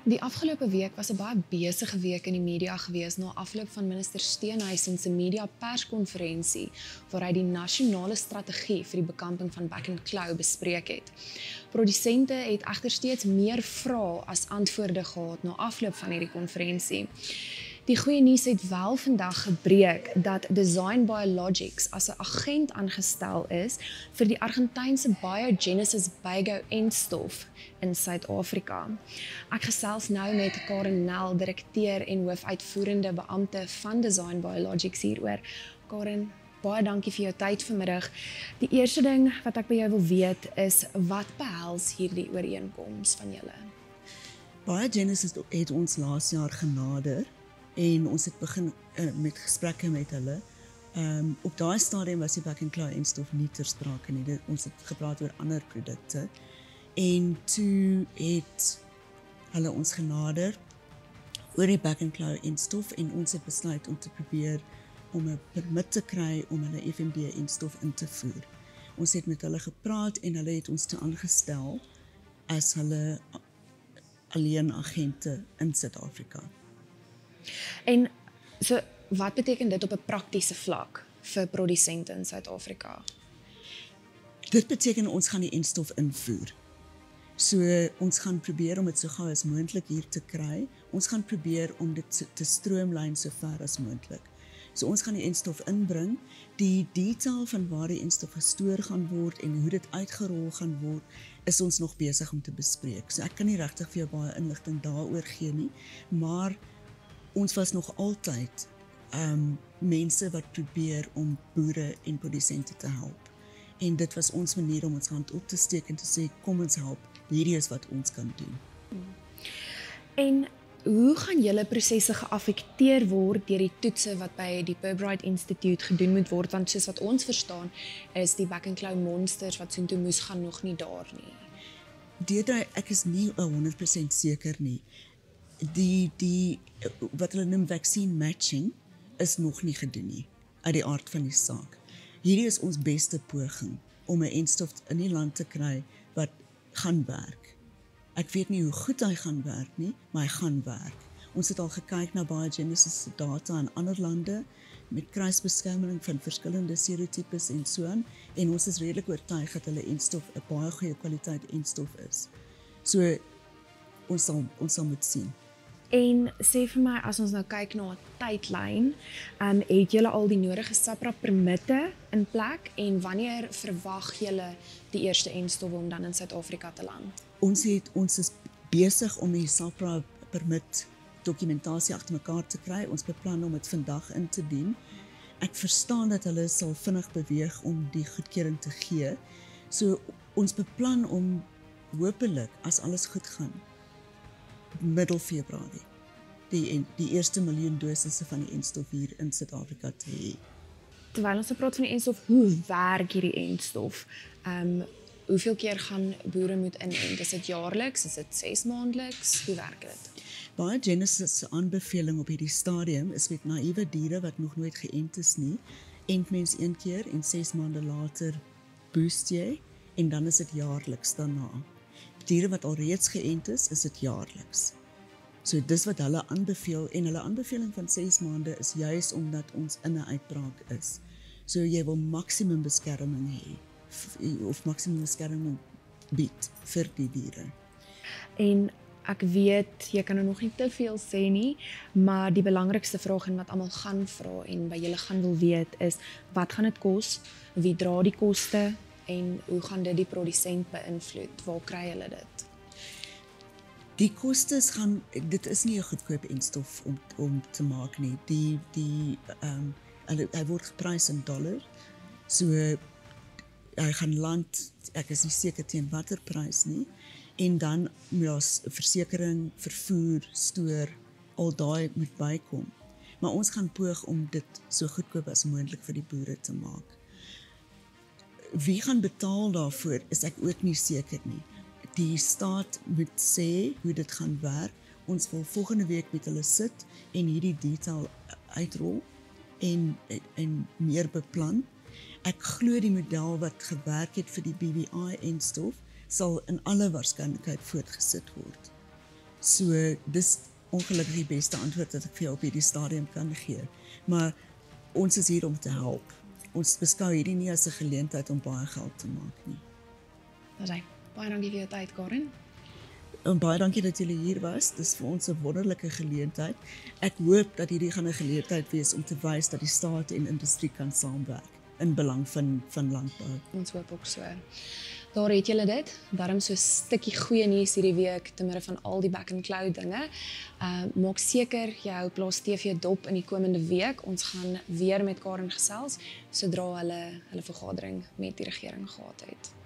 Die afgelope week was 'n baie besige week in die media gewees na afloop van minister Steenhuisen se media perskonferensie waar hy die nasionale strategie vir die bekamping van back and claw bespreek het. Produsente het egter steeds meer vrae as antwoorde gehad na afloop van hierdie konferensie. Die goeie nuus het wel vandag gebreek dat Design Biologics as 'n agent aangestel is vir die Argentynse Biogenesis Bigo-enstof in Suid-Afrika. Ek gesels nou met Karen Nel, direkteur en hoofuitvoerende beampte van Design Biologics hieroor. Karen, baie dankie vir jou tyd vanmiddag. Die eerste ding wat ek by jou wil weet is, wat behels hierdie ooreenkoms van julle? Biogenesis het ons laas jaar genader en ons het begin met gesprekke met hulle. Op daai stadium was die back and claw enstof nie ter sprake nie. Ons het gepraat oor ander produkte. En toe het hulle ons genader oor die back and claw enstof en ons het besluit om te probeer om 'n permit te kry om hulle FMD enstof in te voer. Ons het met hulle gepraat en hulle het ons toe aangestel as hulle alleen agente in Suid-Afrika. En so, wat beteken dit op 'n praktiese vlak vir produsente in Suid-Afrika? Dit beteken ons gaan die enstof invoer. So ons gaan probeer om dit so gou as moontlik hier te kry. Ons gaan probeer om dit te stroomlyn so ver as moontlik. So ons gaan die enstof inbring. Die detail van waar die enstof gestoor gaan word en hoe dit uitgerol gaan word, is ons nog besig om te bespreek. So ek kan nie regtig vir jou baie inligting daaroor gee nie, maar ons was nog altyd mense wat probeer om boere en produsente te help. En dit was ons manier om ons hand op te steek en te sê, kom ons help, hierdie is wat ons kan doen. En hoe gaan julle prosesse geaffekteer word deur die toetse wat by die Pirbright Institute gedoen moet word, want soos wat ons verstaan, is die back and claw monsters wat soontoe moes gaan nog nie daar nie. Deedra, ek is nie 100% seker nie. Die wat hulle noem vaccine matching is nog nie gedoen nie, uit die aard van die saak. Hierdie is ons beste poging om 'n enstof in die land te kry wat gaan werk. Ek weet nie hoe goed hy gaan werk nie, maar hy gaan werk. Ons het al gekyk na Biogenesis se data in ander lande met kruisbeskerming van verskillende serotipes en so aan, en ons is redelik oortuig dat hulle enstof 'n baie goeie kwaliteit enstof is. So ons sal moet sien. En sê vir my, as ons nou kyk na 'n tydlyn, het julle al die nodige SAPRA permitte in plek en wanneer verwag julle die eerste enstof om dan in Suid-Afrika te land? Ons is besig om die SAPRA permit dokumentasie agter mekaar te kry. Ons beplan om dit vandag in te dien. Ek verstaan dat hulle sal vinnig beweeg om die goedkeuring te gee. So ons beplan om hopelik, as alles goed gaan, middel Februarie, die eerste miljoen dosisse van die enstof hier in Suid-Afrika te hê. Terwyl ons praat van die enstof, hoe werk hierdie enstof? Hoeveel keer gaan boere moet inent? Is dit jaarliks? Is dit 6 maandeliks? Hoe werk dit? Biogenesis se aanbeveling op hierdie stadium is met naïewe diere wat nog nooit geënt is nie, ent mens 1 keer en 6 maande later boost jy, en dan is dit jaarliks daarna. Diere wat al reeds geënt is dit jaarliks. So dis wat hulle aanbeveel, en hulle aanbeveling van 6 maande is juis omdat ons in 'n uitbraak is. So jy wil maksimum beskerming hê, of maksimum beskerming bied vir die diere. En ek weet, jy kan nou nog nie te veel sê nie, maar die belangrikste vraag en wat almal gaan vra en by julle gaan wil weet is, wat gaan dit kos? Wie dra die koste? En hoe gaan dit die produsent beïnvloed? Waar kry hulle dit? Die kostes dit is nie 'n goedkoop enstof om te maak nie. Hy word geprys in dollar. So hy gaan land, ek is nie seker teen watter prys nie. En dan moet versekering, vervoer, stoor, al daai moet bykom. Maar ons gaan poog om dit so goedkoop as moontlik vir die boere te maak. Wie gaan betaal daarvoor, is ek ook nie seker nie. Die staat moet sê hoe dit gaan werk. Ons wil volgende week met hulle sit en hierdie detail uitrol en meer beplan. Ek glo die model wat gewerk het vir die BBI-enstof sal in alle waarskynlikheid voortgesit word. So dis ongelukkig die beste antwoord wat ek vir jou op hierdie stadium kan gee. Maar ons is hier om te help. Ons beskou hierdie nie as 'n geleentheid om baie geld te maak nie. Daar's baie dankie vir jou tyd, Karen. En baie dankie dat julle hier was. Dis vir ons 'n wonderlike geleentheid. Ek hoop dat hierdie gaan 'n geleentheid wees om te wys dat die staat en industrie kan saamwerk in belang van landbou. Ons hoop ook so. Daar het julle dit, daarom so 'n stukkie goeie nuus hierdie week te midde van al die back and cloud dinge. Maak seker jy hou Plaas TV dop in die komende week. Ons gaan weer met Karen gesels sodra hulle vergadering met die regering gehad het.